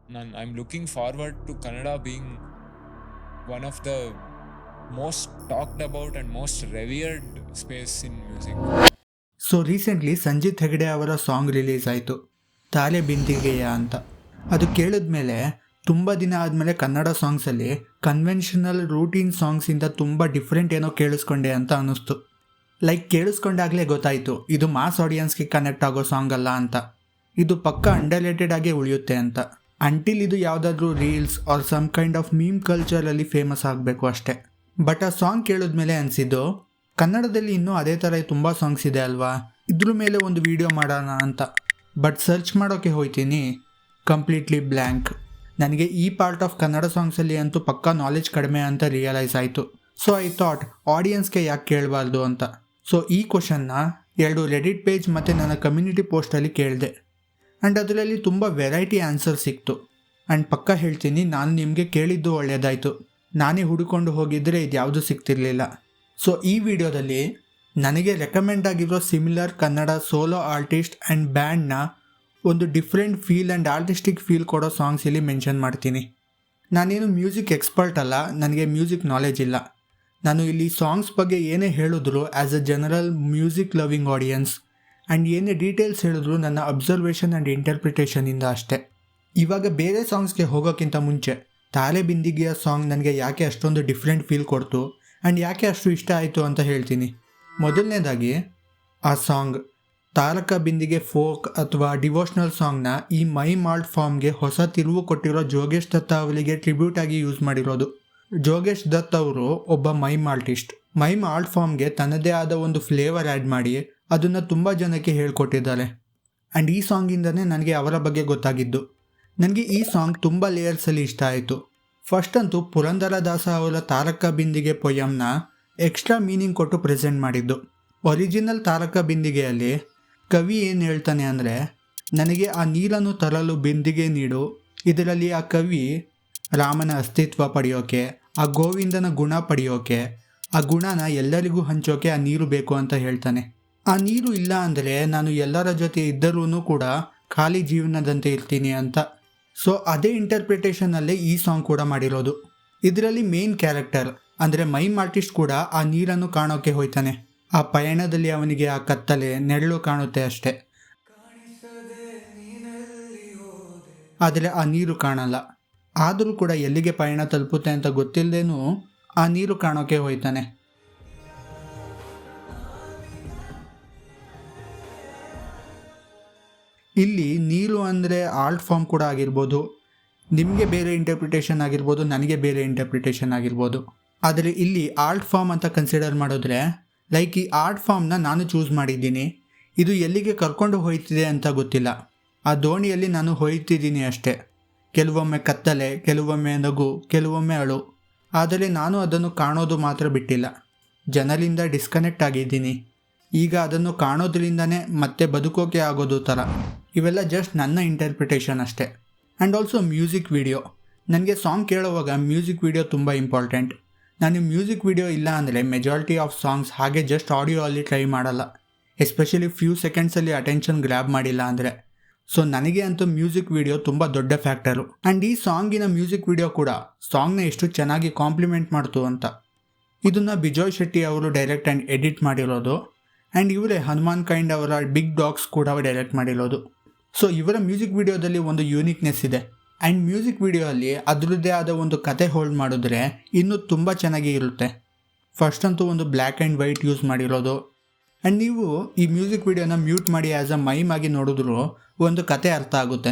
I'm looking forward to Kannada being one of the most talked about and most revered space in music. So recently Sanjith Hegde ಅವರ song release ಆಯಿತು, ತಾಲೆ ಬಿಂದಿಗೆಯ ಅಂತ. ಅದು ಕೇಳಿದ್ಮೇಲೆ ತುಂಬ ದಿನ ಆದಮೇಲೆ Kannada ಸಾಂಗ್ಸಲ್ಲಿ conventional routine ಸಾಂಗ್ಸಿಂದ ತುಂಬ ಡಿಫ್ರೆಂಟ್ ಏನೋ ಕೇಳಿಸ್ಕೊಂಡೆ ಅಂತ ಅನ್ನಿಸ್ತು. ಲೈಕ್ ಕೇಳಿಸ್ಕೊಂಡಾಗಲೇ ಗೊತ್ತಾಯಿತು ಇದು ಮಾಸ್ ಆಡಿಯನ್ಸ್ಗೆ ಕನೆಕ್ಟ್ ಆಗೋ ಸಾಂಗ್ ಅಲ್ಲ ಅಂತ. ಇದು ಪಕ್ಕ ಅಂಡರ್ರೇಟೆಡ್ ಆಗೇ ಉಳಿಯುತ್ತೆ ಅಂತ, ಅಂಟಿಲ್ ಇದು ಯಾವುದಾದ್ರೂ reels or some kind of meme ಕಲ್ಚರಲ್ಲಿ ಫೇಮಸ್ ಆಗಬೇಕು ಅಷ್ಟೇ. ಬಟ್ ಆ ಸಾಂಗ್ ಕೇಳಿದ್ಮೇಲೆ ಅನಿಸಿದ್ದು ಕನ್ನಡದಲ್ಲಿ ಇನ್ನೂ ಅದೇ ಥರ ತುಂಬ ಸಾಂಗ್ಸ್ ಇದೆ ಅಲ್ವಾ, ಇದ್ರ ಮೇಲೆ ಒಂದು ವಿಡಿಯೋ ಮಾಡೋಣ ಅಂತ. ಬಟ್ ಸರ್ಚ್ ಮಾಡೋಕ್ಕೆ ಹೋಗ್ತೀನಿ, ಕಂಪ್ಲೀಟ್ಲಿ ಬ್ಲ್ಯಾಂಕ್. ನನಗೆ ಈ ಪಾರ್ಟ್ ಆಫ್ ಕನ್ನಡ ಸಾಂಗ್ಸಲ್ಲಿ ಅಂತೂ ಪಕ್ಕಾ ನಾಲೆಜ್ ಕಡಿಮೆ ಅಂತ ರಿಯಲೈಸ್ ಆಯಿತು. ಸೊ ಐ ಥಾಟ್ ಆಡಿಯನ್ಸ್ಗೆ ಯಾಕೆ ಕೇಳಬಾರ್ದು ಅಂತ. ಸೊ ಈ ಕ್ವಶನ್ನ 2 ರೆಡಿಟ್ ಪೇಜ್ ಮತ್ತು ನನ್ನ ಕಮ್ಯುನಿಟಿ ಪೋಸ್ಟಲ್ಲಿ ಕೇಳಿದೆ. ಆ್ಯಂಡ್ ಅದರಲ್ಲಿ ತುಂಬ ವೆರೈಟಿ ಆನ್ಸರ್ ಸಿಕ್ತು. ಆ್ಯಂಡ್ ಪಕ್ಕ ಹೇಳ್ತೀನಿ, ನಾನು ನಿಮಗೆ ಕೇಳಿದ್ದು ಒಳ್ಳೆಯದಾಯಿತು. ನಾನೇ ಹುಡುಕೊಂಡು ಹೋಗಿದ್ದರೆ ಇದು ಯಾವುದೂ ಸಿಗ್ತಿರ್ಲಿಲ್ಲ. ಸೊ ಈ ವಿಡಿಯೋದಲ್ಲಿ ನನಗೆ ರೆಕಮೆಂಡ್ ಆಗಿರೋ similar Kannada solo artist and ಬ್ಯಾಂಡ್ನ ಒಂದು different feel and artistic feel ಕೊಡೋ ಸಾಂಗ್ಸ್ ಇಲ್ಲಿ ಮೆನ್ಷನ್ ಮಾಡ್ತೀನಿ. ನಾನೇನು ಮ್ಯೂಸಿಕ್ ಎಕ್ಸ್ಪರ್ಟ್ ಅಲ್ಲ, ನನಗೆ ಮ್ಯೂಸಿಕ್ ನಾಲೆಜ್ ಇಲ್ಲ. ನಾನು ಇಲ್ಲಿ ಸಾಂಗ್ಸ್ ಬಗ್ಗೆ ಏನೇ ಹೇಳಿದ್ರು as a general music loving audience and ಏನೇ ಡೀಟೇಲ್ಸ್ ಹೇಳಿದ್ರು ನನ್ನ ಅಬ್ಸರ್ವೇಷನ್ ಆ್ಯಂಡ್ ಇಂಟರ್ಪ್ರಿಟೇಷನಿಂದ ಅಷ್ಟೇ. ಇವಾಗ ಬೇರೆ ಸಾಂಗ್ಸ್ಗೆ ಹೋಗೋಕ್ಕಿಂತ ಮುಂಚೆ ತಾಲೆ ಬಿಂದಿಗೆಯ ಸಾಂಗ್ ನನಗೆ ಯಾಕೆ ಅಷ್ಟೊಂದು ಡಿಫ್ರೆಂಟ್ ಫೀಲ್ ಕೊಡ್ತು ಆ್ಯಂಡ್ ಯಾಕೆ ಅಷ್ಟು ಇಷ್ಟ ಆಯಿತು ಅಂತ ಹೇಳ್ತೀನಿ. ಮೊದಲನೇದಾಗಿ ಆ ಸಾಂಗ್ ತಾರಕ ಬಿಂದಿಗೆ ಫೋಕ್ ಅಥವಾ ಡಿವೋಷ್ನಲ್ ಸಾಂಗ್ನ ಈ ಮೈಮ್ ಆರ್ಟ್ ಫಾರ್ಮ್ಗೆ ಹೊಸ ತಿರುವು ಕೊಟ್ಟಿರೋ ಜೋಗೇಶ್ ದತ್ತ ಅವರಿಗೆ ಟ್ರಿಬ್ಯೂಟ್ ಆಗಿ ಯೂಸ್ ಮಾಡಿರೋದು. ಜೋಗೇಶ್ ದತ್ ಅವರು ಒಬ್ಬ ಮೈಮ್ ಆರ್ಟಿಸ್ಟ್. ಮೈಮ್ ಆರ್ಟ್ ಫಾರ್ಮ್ಗೆ ತನ್ನದೇ ಆದ ಒಂದು ಫ್ಲೇವರ್ ಆ್ಯಡ್ ಮಾಡಿ ಅದನ್ನು ತುಂಬ ಜನಕ್ಕೆ ಹೇಳ್ಕೊಟ್ಟಿದ್ದಾರೆ. ಆ್ಯಂಡ್ ಈ ಸಾಂಗಿಂದನೇ ನನಗೆ ಅವರ ಬಗ್ಗೆ ಗೊತ್ತಾಗಿದ್ದು. ನನಗೆ ಈ ಸಾಂಗ್ ತುಂಬ ಲೇಯರ್ಸಲ್ಲಿ ಇಷ್ಟ ಆಯಿತು. ಫಸ್ಟ್ ಅಂತೂ ಪುರಂದರದಾಸ ಅವರ ತಾರಕ ಬಿಂದಿಗೆ ಪೊಯಮ್ನ ಎಕ್ಸ್ಟ್ರಾ ಮೀನಿಂಗ್ ಕೊಟ್ಟು ಪ್ರೆಸೆಂಟ್ ಮಾಡಿದ್ದು. ಒರಿಜಿನಲ್ ತಾರಕ ಬಿಂದಿಗೆಯಲ್ಲಿ ಕವಿ ಏನು ಹೇಳ್ತಾನೆ ಅಂದರೆ, ನನಗೆ ಆ ನೀರನ್ನು ತರಲು ಬಿಂದಿಗೆ ನೀಡು. ಇದರಲ್ಲಿ ಆ ಕವಿ ರಾಮನ ಅಸ್ತಿತ್ವ ಪಡೆಯೋಕೆ, ಆ ಗೋವಿಂದನ ಗುಣ ಪಡೆಯೋಕೆ, ಆ ಗುಣನ ಎಲ್ಲರಿಗೂ ಹಂಚೋಕೆ ಆ ನೀರು ಬೇಕು ಅಂತ ಹೇಳ್ತಾನೆ. ಆ ನೀರು ಇಲ್ಲ ಅಂದರೆ ನಾನು ಎಲ್ಲರ ಜೊತೆ ಇದ್ದರೂ ಕೂಡ ಖಾಲಿ ಜೀವನದಂತೆ ಇರ್ತೀನಿ ಅಂತ. ಸೊ ಅದೇ ಇಂಟರ್ಪ್ರಿಟೇಷನಲ್ಲೇ ಈ ಸಾಂಗ್ ಕೂಡ ಮಾಡಿರೋದು. ಇದರಲ್ಲಿ ಮೇನ್ ಕ್ಯಾರೆಕ್ಟರ್ ಅಂದರೆ ಮೈಮ್ ಆರ್ಟಿಸ್ಟ್ ಕೂಡ ಆ ನೀರನ್ನು ಕಾಣೋಕೆ ಹೋಯ್ತಾನೆ. ಆ ಪಯಣದಲ್ಲಿ ಅವನಿಗೆ ಆ ಕತ್ತಲೆ ನೆರಳು ಕಾಣುತ್ತೆ ಅಷ್ಟೆ, ಆದರೆ ಆ ನೀರು ಕಾಣಲ್ಲ. ಆದರೂ ಕೂಡ ಎಲ್ಲಿಗೆ ಪಯಣ ತಲುಪುತ್ತೆ ಅಂತ ಗೊತ್ತಿಲ್ಲದೇನೂ ಆ ನೀರು ಕಾಣೋಕೆ ಹೋಯ್ತಾನೆ. ಇಲ್ಲಿ ನೀರು ಅಂದರೆ ಆರ್ಟ್ ಫಾರ್ಮ್ ಕೂಡ ಆಗಿರ್ಬೋದು, ನಿಮಗೆ ಬೇರೆ ಇಂಟರ್ಪ್ರಿಟೇಷನ್ ಆಗಿರ್ಬೋದು, ನನಗೆ ಬೇರೆ ಇಂಟರ್ಪ್ರಿಟೇಷನ್ ಆಗಿರ್ಬೋದು. ಆದರೆ ಇಲ್ಲಿ ಆರ್ಟ್ ಫಾರ್ಮ್ ಅಂತ ಕನ್ಸಿಡರ್ ಮಾಡಿದ್ರೆ, ಲೈಕ್ ಈ ಆರ್ಟ್ ಫಾರ್ಮ್ನ ನಾನು ಚೂಸ್ ಮಾಡಿದ್ದೀನಿ, ಇದು ಎಲ್ಲಿಗೆ ಕರ್ಕೊಂಡು ಹೋಯ್ತಿದೆ ಅಂತ ಗೊತ್ತಿಲ್ಲ. ಆ ದೋಣಿಯಲ್ಲಿ ನಾನು ಹೋಯ್ತಿದ್ದೀನಿ ಅಷ್ಟೇ. ಕೆಲವೊಮ್ಮೆ ಕತ್ತಲೆ, ಕೆಲವೊಮ್ಮೆ ನಗು, ಕೆಲವೊಮ್ಮೆ ಅಳು. ಆದರೆ ನಾನು ಅದನ್ನು ಕಾಣೋದು ಮಾತ್ರ ಬಿಟ್ಟಿಲ್ಲ. ಜನರಿಂದ ಡಿಸ್ಕನೆಕ್ಟ್ ಆಗಿದ್ದೀನಿ. ಈಗ ಅದನ್ನು ಕಾಣೋದ್ರಿಂದನೇ ಮತ್ತೆ ಬದುಕೋಕೆ ಆಗೋದು ಥರ. ಇವೆಲ್ಲ ಜಸ್ಟ್ ನನ್ನ ಇಂಟರ್ಪ್ರಿಟೇಷನ್ ಅಷ್ಟೇ. And also music video. ನನಗೆ ಸಾಂಗ್ ಕೇಳೋವಾಗ ಮ್ಯೂಸಿಕ್ ವಿಡಿಯೋ ತುಂಬ ಇಂಪಾರ್ಟೆಂಟ್. ನಾನು ಮ್ಯೂಸಿಕ್ ವಿಡಿಯೋ ಇಲ್ಲ ಅಂದರೆ ಮೆಜಾರಿಟಿ ಆಫ್ ಸಾಂಗ್ಸ್ ಹಾಗೆ ಜಸ್ಟ್ ಆಡಿಯೋ ಅಲ್ಲಿ ಟ್ರೈ ಮಾಡಲ್ಲ, ಎಸ್ಪೆಷಲಿ ಫ್ಯೂ ಸೆಕೆಂಡ್ಸಲ್ಲಿ ಅಟೆನ್ಷನ್ ಗ್ರ್ಯಾಬ್ ಮಾಡಿಲ್ಲ ಅಂದರೆ. ಸೊ ನನಗೆ ಅಂತೂ ಮ್ಯೂಸಿಕ್ ವಿಡಿಯೋ ತುಂಬ ದೊಡ್ಡ ಫ್ಯಾಕ್ಟರು. ಆ್ಯಂಡ್ ಈ ಸಾಂಗಿನ ಮ್ಯೂಸಿಕ್ ವಿಡಿಯೋ ಕೂಡ ಸಾಂಗ್ನ ಎಷ್ಟು ಚೆನ್ನಾಗಿ ಕಾಂಪ್ಲಿಮೆಂಟ್ ಮಾಡ್ತು ಅಂತ. ಇದನ್ನು ಬಿಜಾಯ್ ಶೆಟ್ಟಿ ಅವರು ಡೈರೆಕ್ಟ್ ಆ್ಯಂಡ್ ಎಡಿಟ್ ಮಾಡಿರೋದು. ಆ್ಯಂಡ್ ಇವರೇ ಹನುಮಾನ್ ಕೈಂಡ್ ಅವರ ಬಿಗ್ ಡಾಗ್ಸ್ ಕೂಡ ಡೈರೆಕ್ಟ್ ಮಾಡಿರೋದು. ಸೊ ಇವರ ಮ್ಯೂಸಿಕ್ ವಿಡಿಯೋದಲ್ಲಿ ಒಂದು ಯೂನಿಕ್ನೆಸ್ ಇದೆ. ಆ್ಯಂಡ್ ಮ್ಯೂಸಿಕ್ ವಿಡಿಯೋ ಅಲ್ಲಿ ಅದರದ್ದೇ ಆದ ಒಂದು ಕತೆ ಹೋಲ್ಡ್ ಮಾಡಿದ್ರೆ ಇನ್ನೂ ತುಂಬ ಚೆನ್ನಾಗಿ ಇರುತ್ತೆ. ಫಸ್ಟ್ ಅಂತೂ ಒಂದು ಬ್ಲ್ಯಾಕ್ ಆ್ಯಂಡ್ ವೈಟ್ ಯೂಸ್ ಮಾಡಿರೋದು. ಆ್ಯಂಡ್ ನೀವು ಈ ಮ್ಯೂಸಿಕ್ ವಿಡಿಯೋನ ಮ್ಯೂಟ್ ಮಾಡಿ ಆ್ಯಸ್ ಅ ಮೈಮ್ ಆಗಿ ನೋಡಿದ್ರು ಒಂದು ಕತೆ ಅರ್ಥ ಆಗುತ್ತೆ.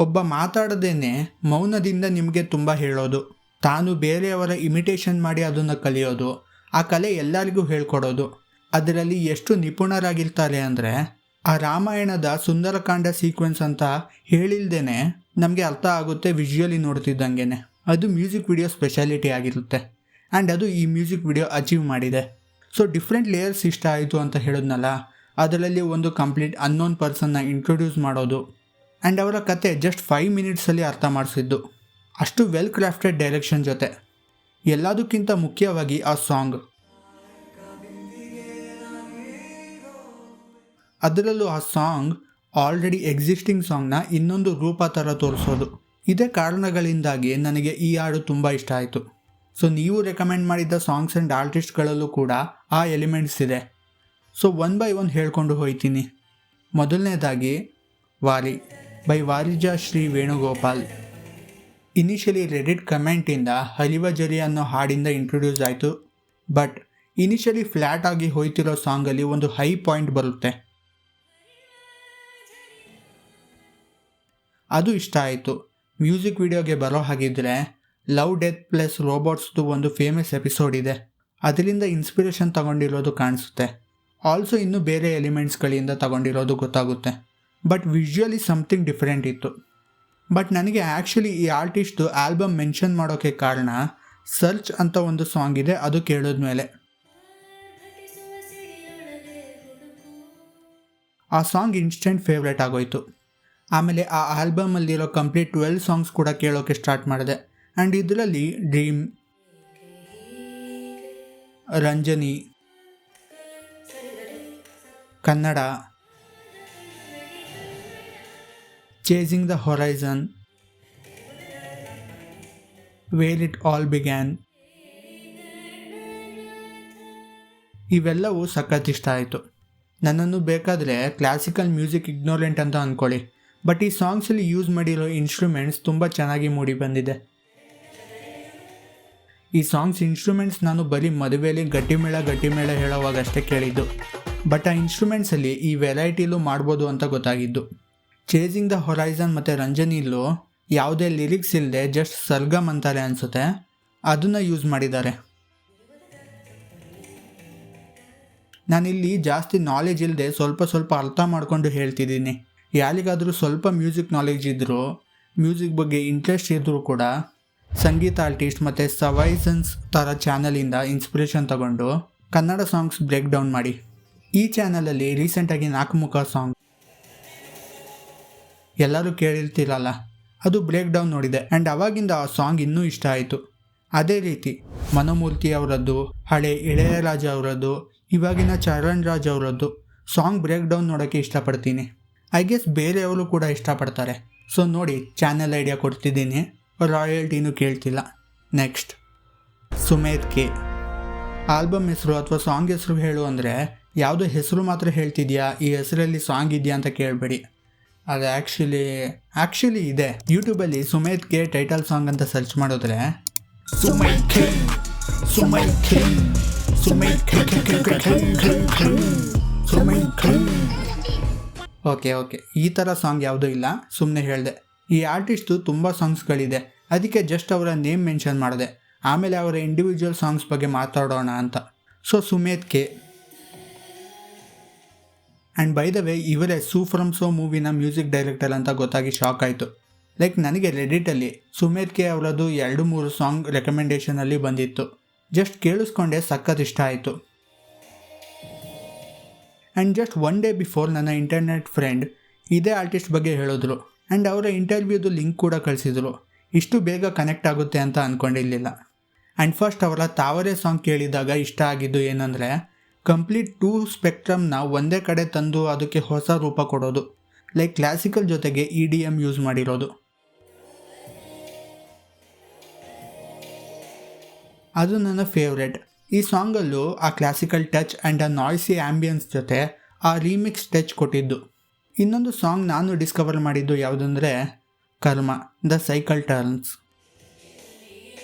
ಒಬ್ಬ ಮಾತಾಡದೇನೆ ಮೌನದಿಂದ ನಿಮಗೆ ತುಂಬ ಹೇಳೋದು, ತಾನು ಬೇರೆಯವರ ಇಮಿಟೇಷನ್ ಮಾಡಿ ಅದನ್ನು ಕಲಿಯೋದು, ಆ ಕಲೆ ಎಲ್ಲರಿಗೂ ಹೇಳ್ಕೊಡೋದು. ಅದರಲ್ಲಿ ಎಷ್ಟು ನಿಪುಣರಾಗಿರ್ತಾರೆ ಅಂದರೆ, ಆ ರಾಮಾಯಣದ ಸುಂದರಕಾಂಡ ಸೀಕ್ವೆನ್ಸ್ ಅಂತ ಹೇಳಿಲ್ದೇನೆ ನಮಗೆ ಅರ್ಥ ಆಗುತ್ತೆ ವಿಜುವಲಿ ನೋಡ್ತಿದ್ದಂಗೆ. ಅದು ಮ್ಯೂಸಿಕ್ ವಿಡಿಯೋ ಸ್ಪೆಷಾಲಿಟಿ ಆಗಿರುತ್ತೆ. ಆ್ಯಂಡ್ ಅದು ಈ ಮ್ಯೂಸಿಕ್ ವಿಡಿಯೋ ಅಚೀವ್ ಮಾಡಿದೆ. ಸೊ ಡಿಫ್ರೆಂಟ್ ಲೇಯರ್ಸ್ ಇಷ್ಟ ಆಯಿತು ಅಂತ ಹೇಳಿದ್ನಲ್ಲ, ಅದರಲ್ಲಿ ಒಂದು ಕಂಪ್ಲೀಟ್ ಅನ್ನೋನ್ ಪರ್ಸನ್ನ ಇಂಟ್ರೊಡ್ಯೂಸ್ ಮಾಡೋದು ಆ್ಯಂಡ್ ಅವರ ಕತೆ ಜಸ್ಟ್ 5 ಮಿನಿಟ್ಸಲ್ಲಿ ಅರ್ಥ ಮಾಡಿಸಿದ್ದು. ಅಷ್ಟು ವೆಲ್ ಕ್ರಾಫ್ಟೆಡ್ ಡೈರೆಕ್ಷನ್ ಜೊತೆ ಎಲ್ಲದಕ್ಕಿಂತ ಮುಖ್ಯವಾಗಿ ಆ ಸಾಂಗ್. ಅದರಲ್ಲೂ ಆ ಸಾಂಗ್ ಆಲ್ರೆಡಿ ಎಕ್ಸಿಸ್ಟಿಂಗ್ ಸಾಂಗ್ನ ಇನ್ನೊಂದು ರೂಪ ಥರ ತೋರಿಸೋದು. ಇದೇ ಕಾರಣಗಳಿಂದಾಗಿ ನನಗೆ ಈ ಹಾಡು ತುಂಬ ಇಷ್ಟ ಆಯಿತು. ಸೊ ನೀವು ರೆಕಮೆಂಡ್ ಮಾಡಿದ್ದ ಸಾಂಗ್ಸ್ ಆ್ಯಂಡ್ ಆರ್ಟಿಸ್ಟ್ಗಳಲ್ಲೂ ಕೂಡ ಆ ಎಲಿಮೆಂಟ್ಸ್ ಇದೆ. ಸೊ ಒನ್ ಬೈ ಒನ್ ಹೇಳ್ಕೊಂಡು ಹೋಗ್ತೀನಿ. ಮೊದಲನೇದಾಗಿ Vaari by Varijashree Venugopal. Initially Reddit ಕಮೆಂಟಿಂದ ಹಲಿವ ಜರಿ ಅನ್ನೋ ಹಾಡಿಂದ ಇಂಟ್ರೊಡ್ಯೂಸ್ ಆಯಿತು. ಬಟ್ ಇನಿಷಿಯಲಿ ಫ್ಲ್ಯಾಟ್ ಆಗಿ ಹೋಯ್ತಿರೋ ಸಾಂಗಲ್ಲಿ ಒಂದು ಹೈ ಪಾಯಿಂಟ್ ಬರುತ್ತೆ, ಅದು ಇಷ್ಟ ಆಯಿತು. ಮ್ಯೂಸಿಕ್ ವಿಡಿಯೋಗೆ ಬರೋ ಹಾಗಿದ್ರೆ ಲವ್ ಡೆತ್ ಪ್ಲಸ್ ರೋಬೋಟ್ಸ್ದು ಒಂದು ಫೇಮಸ್ ಎಪಿಸೋಡ್ ಇದೆ, ಅದರಿಂದ ಇನ್ಸ್ಪಿರೇಷನ್ ತಗೊಂಡಿರೋದು ಕಾಣಿಸುತ್ತೆ. ಆಲ್ಸೋ ಇನ್ನೂ ಬೇರೆ ಎಲಿಮೆಂಟ್ಸ್ಗಳಿಂದ ತಗೊಂಡಿರೋದು ಗೊತ್ತಾಗುತ್ತೆ. ಬಟ್ ವಿಜುವಲಿ ಸಮಥಿಂಗ್ ಡಿಫ್ರೆಂಟ್ ಇತ್ತು. ಬಟ್ ನನಗೆ ಆ್ಯಕ್ಚುಲಿ ಈ ಆರ್ಟಿಸ್ಟು ಆಲ್ಬಮ್ ಮೆನ್ಷನ್ ಮಾಡೋಕ್ಕೆ ಕಾರಣ ಸರ್ಚ್ ಅಂತ ಒಂದು ಸಾಂಗ್ ಇದೆ, ಅದು ಕೇಳಿದ್ಮೇಲೆ. ಆ ಸಾಂಗ್ ಇನ್ಸ್ಟೆಂಟ್ ಫೇವ್ರೇಟ್ ಆಗೋಯ್ತು. ಆಮೇಲೆ ಆ ಆಲ್ಬಮಲ್ಲಿರೋ ಕಂಪ್ಲೀಟ್ 12 ಸಾಂಗ್ಸ್ ಕೂಡ ಕೇಳೋಕ್ಕೆ ಸ್ಟಾರ್ಟ್ ಮಾಡಿದೆ. ಆ್ಯಂಡ್ ಇದರಲ್ಲಿ dream, Ranjani, Kannada, chasing the horizon, where it all began ಇವೆಲ್ಲವೂ ಸಖತ್ ಇಷ್ಟ ಆಯಿತು. ನನ್ನನ್ನು ಬೇಕಾದರೆ ಕ್ಲಾಸಿಕಲ್ ಮ್ಯೂಸಿಕ್ ಇಗ್ನೋರೆಂಟ್ ಅಂತ ಅಂದ್ಕೊಳ್ಳಿ, ಬಟ್ ಈ ಸಾಂಗ್ಸಲ್ಲಿ ಯೂಸ್ ಮಾಡಿರೋ ಇನ್ಸ್ಟ್ರೂಮೆಂಟ್ಸ್ ತುಂಬ ಚೆನ್ನಾಗಿ ಮೂಡಿ ಬಂದಿದೆ. ಈ ಸಾಂಗ್ಸ್ ಇನ್ಸ್ಟ್ರೂಮೆಂಟ್ಸ್ ನಾನು ಬರೀ ಮದುವೆಯಲ್ಲಿ ಗಟ್ಟಿಮೇಳ ಹೇಳೋವಾಗ ಅಷ್ಟೇ ಕೇಳಿದ್ದು, ಬಟ್ ಆ ಇನ್ಸ್ಟ್ರೂಮೆಂಟ್ಸಲ್ಲಿ ಈ ವೆರೈಟಿಲೂ ಮಾಡ್ಬೋದು ಅಂತ ಗೊತ್ತಾಗಿದ್ದು. ಚೇಸಿಂಗ್ ದ ಹೊರೈಸನ್ ಮತ್ತು ರಂಜನಿಲೂ ಯಾವುದೇ ಲಿರಿಕ್ಸ್ ಇಲ್ಲದೆ ಜಸ್ಟ್ ಸರ್ಗಮ್ ಅಂತಾರೆ ಅನಿಸುತ್ತೆ, ಅದನ್ನು ಯೂಸ್ ಮಾಡಿದ್ದಾರೆ. ನಾನಿಲ್ಲಿ ಜಾಸ್ತಿ ನಾಲೆಜ್ ಇಲ್ಲದೆ ಸ್ವಲ್ಪ ಅರ್ಥ ಮಾಡ್ಕೊಂಡು ಹೇಳ್ತಿದ್ದೀನಿ. ಯಾರಿಗಾದರೂ ಸ್ವಲ್ಪ ಮ್ಯೂಸಿಕ್ ನಾಲೆಜ್ ಇದ್ದರೂ, ಮ್ಯೂಸಿಕ್ ಬಗ್ಗೆ ಇಂಟ್ರೆಸ್ಟ್ ಇದ್ದರೂ ಕೂಡ ಸಂಗೀತ ಆರ್ಟಿಸ್ಟ್ ಮತ್ತು ಸವೈಸನ್ಸ್ ಥರ ಚಾನಲಿಂದ ಇನ್ಸ್ಪಿರೇಷನ್ ತಗೊಂಡು ಕನ್ನಡ ಸಾಂಗ್ಸ್ ಬ್ರೇಕ್ ಡೌನ್ ಮಾಡಿ. ಈ ಚಾನಲಲ್ಲಿ ರೀಸೆಂಟಾಗಿ 4 ಮುಖ ಸಾಂಗ್ ಎಲ್ಲರೂ ಕೇಳಿರ್ತಿರಲ್ಲ, ಅದು ಬ್ರೇಕ್ ಡೌನ್ ನೋಡಿದೆ. ಆ್ಯಂಡ್ ಅವಾಗಿಂದ ಆ ಸಾಂಗ್ ಇನ್ನೂ ಇಷ್ಟ ಆಯಿತು. ಅದೇ ರೀತಿ ಮನೋಮೂರ್ತಿ ಅವರದ್ದು, ಹಳೆ ಇಳೆಯರಾಜ ಅವರದ್ದು, ಇವಾಗಿನ ಚರಣ್ ರಾಜ್ ಅವರದ್ದು ಸಾಂಗ್ ಬ್ರೇಕ್ ಡೌನ್ ನೋಡೋಕ್ಕೆ ಇಷ್ಟಪಡ್ತೀನಿ. ಐ ಗೆಸ್ ಬೇರೆಯವರು ಕೂಡ ಇಷ್ಟಪಡ್ತಾರೆ. ಸೊ ನೋಡಿ, ಚಾನಲ್ ಐಡಿಯಾ ಕೊಡ್ತಿದ್ದೀನಿ, ರಾಯಲ್ಟಿನೂ ಕೇಳ್ತಿಲ್ಲ. Next Sumedh K. ಆಲ್ಬಮ್ ಹೆಸರು ಅಥವಾ ಸಾಂಗ್ ಹೆಸರು ಹೇಳು ಅಂದರೆ ಯಾವುದೋ ಹೆಸರು ಮಾತ್ರ ಹೇಳ್ತಿದ್ಯಾ, ಈ ಹೆಸರಲ್ಲಿ ಸಾಂಗ್ ಇದೆಯಾ ಅಂತ ಕೇಳಬೇಡಿ. ಅದು ಆ್ಯಕ್ಚುಲಿ ಇದೆ. ಯೂಟ್ಯೂಬಲ್ಲಿ ಸುಮೇಧ್ ಕೆ ಟೈಟಲ್ ಸಾಂಗ್ ಅಂತ ಸರ್ಚ್ ಮಾಡಿದ್ರೆ ಓಕೆ ಈ ಥರ ಸಾಂಗ್ ಯಾವುದೂ ಇಲ್ಲ, ಸುಮ್ಮನೆ ಹೇಳಿದೆ. ಈ ಆರ್ಟಿಸ್ಟು ತುಂಬ ಸಾಂಗ್ಸ್ಗಳಿದೆ, ಅದಕ್ಕೆ ಜಸ್ಟ್ ಅವರ ನೇಮ್ ಮೆನ್ಷನ್ ಮಾಡಿದೆ. ಆಮೇಲೆ ಅವರ ಇಂಡಿವಿಜುವಲ್ ಸಾಂಗ್ಸ್ ಬಗ್ಗೆ ಮಾತಾಡೋಣ ಅಂತ. So Sumedh K. And by the way, ಇವರೇ ಸೂ ಫ್ರಮ್ ಸೋ ಮೂವಿನ ಮ್ಯೂಸಿಕ್ ಡೈರೆಕ್ಟರ್ ಅಂತ ಗೊತ್ತಾಗಿ ಶಾಕ್ ಆಯಿತು. ಲೈಕ್ ನನಗೆ ರೆಡಿಟಲ್ಲಿ ಸುಮೇಧ್ ಕೆ ಅವರದ್ದು 2-3 ಸಾಂಗ್ ರೆಕಮೆಂಡೇಷನಲ್ಲಿ ಬಂದಿತ್ತು. ಜಸ್ಟ್ ಕೇಳಿಸ್ಕೊಂಡೆ, ಸಖತ್ ಇಷ್ಟ ಆಯಿತು. ಆ್ಯಂಡ್ ಜಸ್ಟ್ 1 ಡೇ ಬಿಫೋರ್ ನನ್ನ ಇಂಟರ್ನೆಟ್ ಫ್ರೆಂಡ್ ಇದೇ ಆರ್ಟಿಸ್ಟ್ ಬಗ್ಗೆ ಹೇಳಿದ್ರು. ಆ್ಯಂಡ್ ಅವರ ಇಂಟರ್ವ್ಯೂದು ಲಿಂಕ್ ಕೂಡ ಕಳಿಸಿದ್ರು. ಇಷ್ಟು ಬೇಗ ಕನೆಕ್ಟ್ ಆಗುತ್ತೆ ಅಂತ ಅಂದ್ಕೊಂಡಿರಲಿಲ್ಲ. ಆ್ಯಂಡ್ ಫಸ್ಟ್ ಅವರ ತಾವರೆ ಸಾಂಗ್ ಕೇಳಿದಾಗ ಇಷ್ಟ ಆಗಿದ್ದು ಏನಂದರೆ, ಕಂಪ್ಲೀಟ್ 2 ಸ್ಪೆಕ್ಟ್ರಮ್ನ ಒಂದೇ ಕಡೆ ತಂದು ಅದಕ್ಕೆ ಹೊಸ ರೂಪ ಕೊಡೋದು. ಲೈಕ್ ಕ್ಲಾಸಿಕಲ್ ಜೊತೆಗೆ EDM ಯೂಸ್ ಮಾಡಿರೋದು. ಅದು ನನ್ನ ಫೇವ್ರೆಟ್. ಈ ಸಾಂಗಲ್ಲೂ ಆ ಕ್ಲಾಸಿಕಲ್ ಟಚ್ ಆ್ಯಂಡ್ ಆ ನಾಯ್ಸಿ ಆ್ಯಂಬಿಯನ್ಸ್ ಜೊತೆ ಆ ರೀಮಿಕ್ಸ್ ಟಚ್ ಕೊಟ್ಟಿದ್ದು. ಇನ್ನೊಂದು ಸಾಂಗ್ ನಾನು ಡಿಸ್ಕವರ್ ಮಾಡಿದ್ದು ಯಾವುದಂದರೆ Karma, the cycle turns.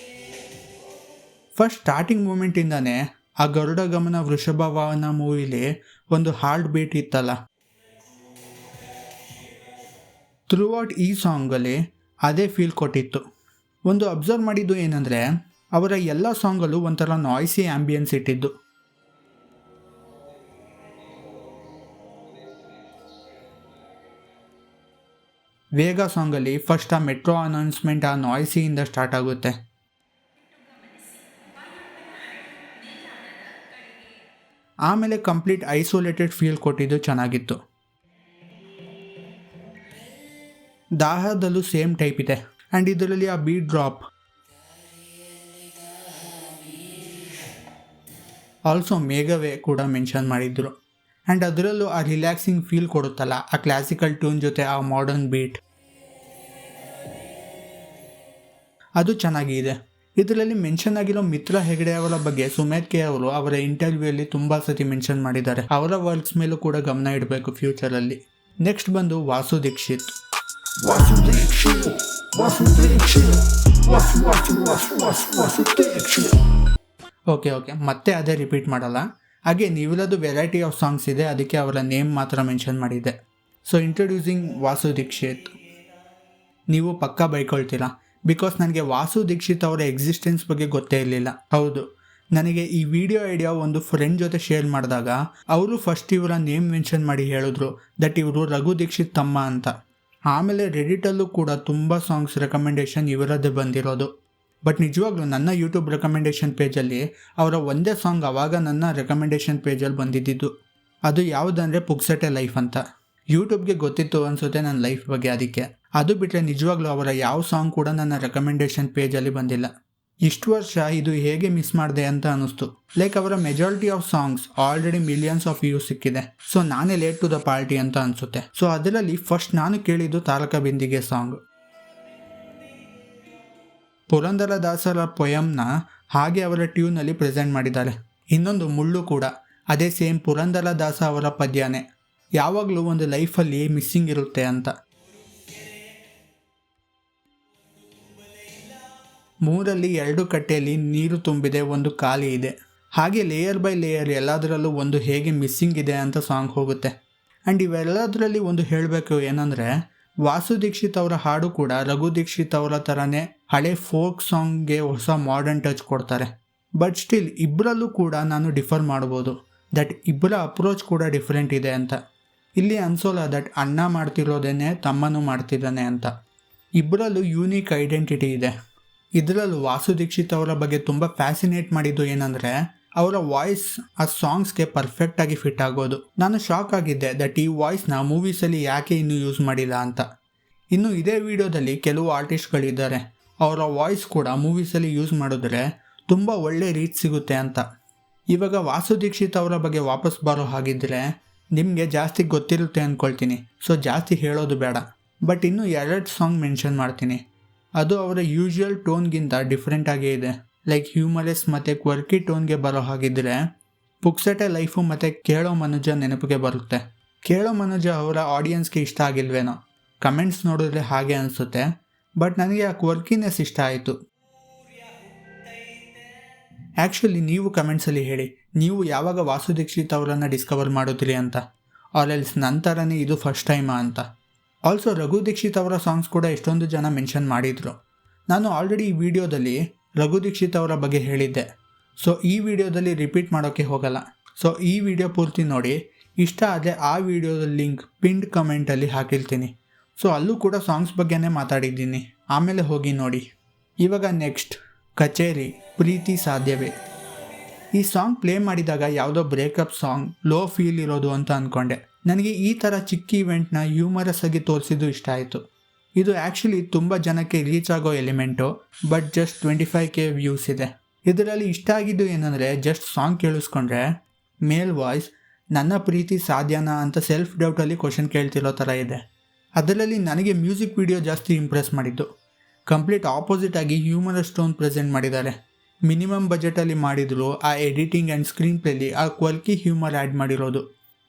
First starting ಮೂಮೆಂಟಿಂದಾನೇ ಆ ಗರುಡ ಗಮನ ವೃಷಭ ವಾಹನ ಮೂವಿಲಿ ಒಂದು ಹಾರ್ಟ್ ಬೀಟ್ ಇತ್ತಲ್ಲ, ಥ್ರೂ ಔಟ್ ಈ ಸಾಂಗಲ್ಲಿ ಅದೇ ಫೀಲ್ ಕೊಟ್ಟಿತ್ತು. ಒಂದು ಅಬ್ಸರ್ವ್ ಮಾಡಿದ್ದು ಏನಂದರೆ, ಅವರ ಎಲ್ಲ ಸಾಂಗಲ್ಲೂ ಒಂಥರ ನಾಯ್ಸಿ ಆ್ಯಂಬಿಯನ್ಸ್ ಇಟ್ಟಿದ್ದು. ವೇಗ ಸಾಂಗಲ್ಲಿ ಫಸ್ಟ್ ಆ ಮೆಟ್ರೋ ಅನೌನ್ಸ್ಮೆಂಟ್ ಆ ನಾಯ್ಸಿಯಿಂದ ಸ್ಟಾರ್ಟ್ ಆಗುತ್ತೆ. ಆಮೇಲೆ ಕಂಪ್ಲೀಟ್ ಐಸೋಲೇಟೆಡ್ ಫೀಲ್ ಕೊಟ್ಟಿದ್ದು ಚೆನ್ನಾಗಿತ್ತು. ದಾಹದಲ್ಲೂ ಸೇಮ್ ಟೈಪ್ ಇದೆ. ಆ್ಯಂಡ್ ಇದರಲ್ಲಿ ಆ ಬೀಟ್ ಡ್ರಾಪ್, ಆಲ್ಸೋ ಮೇಘವೇ ಕೂಡ ಮೆನ್ಷನ್ ಮಾಡಿದ್ರು. ಆ್ಯಂಡ್ ಅದರಲ್ಲೂ ಆ ರಿಲ್ಯಾಕ್ಸಿಂಗ್ ಫೀಲ್ ಕೊಡುತ್ತಲ್ಲ, ಆ ಕ್ಲಾಸಿಕಲ್ ಟ್ಯೂನ್ ಜೊತೆ ಆ ಮಾಡರ್ನ್ ಬೀಟ್. ಅದು ಚೆನ್ನಾಗಿದೆ. ಇದರಲ್ಲಿ ಮೆನ್ಷನ್ ಆಗಿರೋ ಮಿತ್ರ ಹೆಗಡೆ ಅವರ ಬಗ್ಗೆ ಸುಮೇತ್ ಕೆ ಅವರು ಅವರ ಇಂಟರ್ವ್ಯೂಯಲ್ಲಿ ತುಂಬ ಸತಿ ಮೆನ್ಷನ್ ಮಾಡಿದ್ದಾರೆ. ಅವರ ವರ್ಕ್ಸ್ ಮೇಲೂ ಕೂಡ ಗಮನ ಇಡಬೇಕು ಫ್ಯೂಚರಲ್ಲಿ. ನೆಕ್ಸ್ಟ್ ಬಂದು ವಾಸು ದೀಕ್ಷಿತ್. ಓಕೆ ಮತ್ತೆ ಅದೇ ರಿಪೀಟ್ ಮಾಡಲ್ಲ. ಹಾಗೆ ನೀವಿಲ್ಲದು ವೆರೈಟಿ ಆಫ್ ಸಾಂಗ್ಸ್ ಇದೆ, ಅದಕ್ಕೆ ಅವರ ನೇಮ್ ಮಾತ್ರ ಮೆನ್ಷನ್ ಮಾಡಿದೆ. So introducing Vasu Dixit. ನೀವು ಪಕ್ಕಾ ಬೈಕೊಳ್ತೀರಾ, ಬಿಕಾಸ್ ನನಗೆ ವಾಸು ದೀಕ್ಷಿತ್ ಅವರ ಎಕ್ಸಿಸ್ಟೆನ್ಸ್ ಬಗ್ಗೆ ಗೊತ್ತೇ ಇರಲಿಲ್ಲ. ಹೌದು, ನನಗೆ ಈ ವಿಡಿಯೋ ಐಡಿಯಾ ಒಂದು ಫ್ರೆಂಡ್ ಜೊತೆ ಶೇರ್ ಮಾಡಿದಾಗ ಅವರು ಫಸ್ಟ್ ಇವರ ನೇಮ್ ಮೆನ್ಷನ್ ಮಾಡಿ ಹೇಳಿದ್ರು ದಟ್ ಇವರು ರಘು ದೀಕ್ಷಿತ್ ತಮ್ಮ ಅಂತ. ಆಮೇಲೆ ರೆಡಿಟಲ್ಲೂ ಕೂಡ ತುಂಬ ಸಾಂಗ್ಸ್ ರೆಕಮೆಂಡೇಶನ್ ಇವರದ್ದೇ ಬಂದಿರೋದು. ಬಟ್ ನಿಜವಾಗ್ಲೂ ನನ್ನ ಯೂಟ್ಯೂಬ್ ರೆಕಮೆಂಡೇಶನ್ ಪೇಜಲ್ಲಿ ಅವರ ಒಂದೇ ಸಾಂಗ್ ಆವಾಗ ನನ್ನ ರೆಕಮೆಂಡೇಶನ್ ಪೇಜಲ್ಲಿ ಬಂದಿದ್ದು. ಅದು ಯಾವುದಂದರೆ ಪುಕ್ಸಟೆ ಲೈಫ್ ಅಂತ. ಯೂಟ್ಯೂಬ್ಗೆ ಗೊತ್ತಿತ್ತು ಅನಿಸುತ್ತೆ ನನ್ನ ಲೈಫ್ ಬಗ್ಗೆ, ಅದಕ್ಕೆ. ಅದು ಬಿಟ್ಟರೆ ನಿಜವಾಗ್ಲೂ ಅವರ ಯಾವ ಸಾಂಗ್ ಕೂಡ ನನ್ನ ರೆಕಮೆಂಡೇಶನ್ ಪೇಜಲ್ಲಿ ಬಂದಿಲ್ಲ. ಇಷ್ಟು ವರ್ಷ ಇದು ಹೇಗೆ ಮಿಸ್ ಮಾಡಿದೆ ಅಂತ ಅನ್ನಿಸ್ತು. ಲೈಕ್ ಅವರ majority of songs already millions of views ಸಿಕ್ಕಿದೆ. ಸೊ ನಾನೇ ಲೇಟ್ ಟು ದ ಪಾರ್ಟಿ ಅಂತ ಅನಿಸುತ್ತೆ. ಸೊ ಅದರಲ್ಲಿ ಫಸ್ಟ್ ನಾನು ಕೇಳಿದ್ದು ತಾರಕ ಬಿಂದಿಗೆ ಸಾಂಗ್. ಪುರಂದರದಾಸರ ಪೊಯಮ್ನ ಹಾಗೆ ಅವರ ಟ್ಯೂನಲ್ಲಿ ಪ್ರೆಸೆಂಟ್ ಮಾಡಿದ್ದಾರೆ. ಇನ್ನೊಂದು ಮುಳ್ಳು ಕೂಡ ಅದೇ ಸೇಮ್ ಪುರಂದರದಾಸ ಅವರ ಪದ್ಯನೇ. ಯಾವಾಗಲೂ ಒಂದು ಲೈಫಲ್ಲಿ ಮಿಸ್ಸಿಂಗ್ ಇರುತ್ತೆ ಅಂತ. ಮೂರಲ್ಲಿ 2 ಕಟ್ಟೆಯಲ್ಲಿ ನೀರು ತುಂಬಿದೆ, ಒಂದು ಖಾಲಿ ಇದೆ. ಹಾಗೆ ಲೇಯರ್ ಬೈ ಲೇಯರ್ ಎಲ್ಲದರಲ್ಲೂ ಒಂದು ಹೇಗೆ ಮಿಸ್ಸಿಂಗ್ ಇದೆ ಅಂತ ಸಾಂಗ್ ಹೋಗುತ್ತೆ. ಆ್ಯಂಡ್ ಇವೆಲ್ಲದರಲ್ಲಿ ಒಂದು ಹೇಳಬೇಕು ಏನಂದರೆ, ವಾಸು ದೀಕ್ಷಿತ್ ಅವರ ಹಾಡು ಕೂಡ ರಘು ದೀಕ್ಷಿತ್ ಅವರ ಥರನೇ ಹಳೆ ಫೋಕ್ ಸಾಂಗ್ಗೆ ಹೊಸ ಮಾಡರ್ನ್ ಟಚ್ ಕೊಡ್ತಾರೆ. ಬಟ್ ಸ್ಟಿಲ್ ಇಬ್ಬರಲ್ಲೂ ಕೂಡ ನಾನು ಡಿಫರ್ ಮಾಡ್ಬೋದು ದಟ್ ಇಬ್ಬರ ಅಪ್ರೋಚ್ ಕೂಡ ಡಿಫ್ರೆಂಟ್ ಇದೆ ಅಂತ. ಇಲ್ಲಿ ಅನ್ಸೋಲ್ಲ ದಟ್ ಅಣ್ಣ ಮಾಡ್ತಿರೋದೇನೆ ತಮ್ಮನೂ ಮಾಡ್ತಿದ್ದಾನೆ ಅಂತ. ಇಬ್ಬರಲ್ಲೂ ಯೂನಿಕ್ ಐಡೆಂಟಿಟಿ ಇದೆ. ಇದರಲ್ಲೂ ವಾಸು ದೀಕ್ಷಿತ್ ಅವರ ಬಗ್ಗೆ ತುಂಬ ಫ್ಯಾಸಿನೇಟ್ ಮಾಡಿದ್ದು ಏನಂದರೆ ಅವರ ವಾಯ್ಸ್ ಆ ಸಾಂಗ್ಸ್ಗೆ ಪರ್ಫೆಕ್ಟಾಗಿ ಫಿಟ್ ಆಗೋದು. ನಾನು ಶಾಕ್ ಆಗಿದ್ದೆ ದಟ್ ಈ ವಾಯ್ಸ್ನ ಮೂವೀಸಲ್ಲಿ ಯಾಕೆ ಇನ್ನೂ ಯೂಸ್ ಮಾಡಿಲ್ಲ ಅಂತ. ಇನ್ನು ಇದೇ ವಿಡಿಯೋದಲ್ಲಿ ಕೆಲವು ಆರ್ಟಿಸ್ಟ್ಗಳಿದ್ದಾರೆ, ಅವರ ವಾಯ್ಸ್ ಕೂಡ ಮೂವೀಸಲ್ಲಿ ಯೂಸ್ ಮಾಡಿದ್ರೆ ತುಂಬ ಒಳ್ಳೆ ರೀಚ್ ಸಿಗುತ್ತೆ ಅಂತ. ಇವಾಗ ವಾಸು ದೀಕ್ಷಿತ್ ಅವರ ಬಗ್ಗೆ ವಾಪಸ್ ಬರೋ ಹಾಗಿದ್ದರೆ ನಿಮಗೆ ಜಾಸ್ತಿ ಗೊತ್ತಿರುತ್ತೆ ಅಂದ್ಕೊಳ್ತೀನಿ. ಸೊ ಜಾಸ್ತಿ ಹೇಳೋದು ಬೇಡ. ಬಟ್ ಇನ್ನೂ 2 ಸಾಂಗ್ ಮೆನ್ಷನ್ ಮಾಡ್ತೀನಿ. ಅದು ಅವರ ಯೂಶುವಲ್ ಟೋನ್ಗಿಂತ ಡಿಫ್ರೆಂಟ್ ಆಗೇ ಇದೆ. ಲೈಕ್ ಹ್ಯೂಮರಸ್ ಮತ್ತು ಕ್ವರ್ಕಿ ಟೋನ್ಗೆ ಬರೋ ಹಾಗಿದ್ದರೆ ಪುಕ್ಸಟೆ ಲೈಫು ಮತ್ತು ಕೇಳೋ ಮನುಜ ನೆನಪಿಗೆ ಬರುತ್ತೆ. ಕೇಳೋ ಮನುಜ ಅವರ ಆಡಿಯನ್ಸ್ಗೆ ಇಷ್ಟ ಆಗಿಲ್ವೇನೋ, ಕಮೆಂಟ್ಸ್ ನೋಡಿದ್ರೆ ಹಾಗೆ ಅನಿಸುತ್ತೆ. ಬಟ್ ನನಗೆ ಆ ಕ್ವರ್ಕಿನೆಸ್ ಇಷ್ಟ ಆಯಿತು. ಆ್ಯಕ್ಚುಲಿ ನೀವು ಕಮೆಂಟ್ಸಲ್ಲಿ ಹೇಳಿ, ನೀವು ಯಾವಾಗ ವಾಸು ದೀಕ್ಷಿತ್ ಅವರನ್ನು ಡಿಸ್ಕವರ್ ಮಾಡಿದ್ರಿ ಅಂತ, ಆರ್ ಎಲ್ಸ್ ನಂತರನೇ ಇದು ಫಸ್ಟ್ ಟೈಮಾ ಅಂತ. ಆಲ್ಸೋ ರಘು ದೀಕ್ಷಿತ್ ಅವರ ಸಾಂಗ್ಸ್ ಕೂಡ ಎಷ್ಟೊಂದು ಜನ ಮೆನ್ಷನ್ ಮಾಡಿದರು. ನಾನು ಆಲ್ರೆಡಿ ಈ ವಿಡಿಯೋದಲ್ಲಿ ರಘು ದೀಕ್ಷಿತ್ ಅವರ ಬಗ್ಗೆ ಹೇಳಿದ್ದೆ. ಸೊ ಈ ವಿಡಿಯೋದಲ್ಲಿ ರಿಪೀಟ್ ಮಾಡೋಕ್ಕೆ ಹೋಗಲ್ಲ. ಸೊ ಈ ವಿಡಿಯೋ ಪೂರ್ತಿ ನೋಡಿ, ಇಷ್ಟ ಆದರೆ ಆ ವಿಡಿಯೋದ ಲಿಂಕ್ ಪಿನ್ಡ್ ಕಮೆಂಟಲ್ಲಿ ಹಾಕಿರ್ತೀನಿ. ಸೊ ಅಲ್ಲೂ ಕೂಡ ಸಾಂಗ್ಸ್ ಬಗ್ಗೆನೇ ಮಾತಾಡಿದ್ದೀನಿ, ಆಮೇಲೆ ಹೋಗಿ ನೋಡಿ. ಇವಾಗ ನೆಕ್ಸ್ಟ್ ಕಚೇರಿ ಪ್ರೀತಿ ಸಾಧ್ಯವೇ. ಈ ಸಾಂಗ್ ಪ್ಲೇ ಮಾಡಿದಾಗ ಯಾವುದೋ ಬ್ರೇಕಪ್ ಸಾಂಗ್, ಲೋ ಫೀಲ್ ಇರೋದು ಅಂತ ಅಂದ್ಕೊಂಡೆ. ನನಗೆ ಈ ಥರ ಚಿಕ್ಕ ಇವೆಂಟ್ನ ಹ್ಯೂಮರಸ್ ಆಗಿ ತೋರಿಸಿದ್ದು ಇಷ್ಟ ಆಯಿತು. ಇದು ಆ್ಯಕ್ಚುಲಿ ತುಂಬ ಜನಕ್ಕೆ ರೀಚ್ ಆಗೋ element, but just 25K views ಇದೆ. ಇದರಲ್ಲಿ ಇಷ್ಟ ಆಗಿದ್ದು ಏನಂದರೆ, ಜಸ್ಟ್ ಸಾಂಗ್ ಕೇಳಿಸ್ಕೊಂಡ್ರೆ ಮೇಲ್ ವಾಯ್ಸ್ ನನ್ನ ಪ್ರೀತಿ ಸಾಧ್ಯನಾ ಅಂತ ಸೆಲ್ಫ್ ಡೌಟಲ್ಲಿ ಕ್ವಶನ್ ಕೇಳ್ತಿರೋ ಥರ ಇದೆ. ಅದರಲ್ಲಿ ನನಗೆ ಮ್ಯೂಸಿಕ್ ವಿಡಿಯೋ ಜಾಸ್ತಿ ಇಂಪ್ರೆಸ್ ಮಾಡಿದ್ದು. ಕಂಪ್ಲೀಟ್ ಆಪೋಸಿಟ್ ಆಗಿ ಹ್ಯೂಮರಸ್ ಟೋನ್ ಪ್ರೆಸೆಂಟ್ ಮಾಡಿದ್ದಾರೆ. ಮಿನಿಮಮ್ ಬಜೆಟಲ್ಲಿ ಮಾಡಿದ್ರು. ಆ ಎಡಿಟಿಂಗ್ ಆ್ಯಂಡ್ ಸ್ಕ್ರೀನ್ ಪ್ಲೇಲಿ ಆ ಕ್ವರ್ಕಿ ಹ್ಯೂಮರ್ ಆ್ಯಡ್ ಮಾಡಿರೋದು.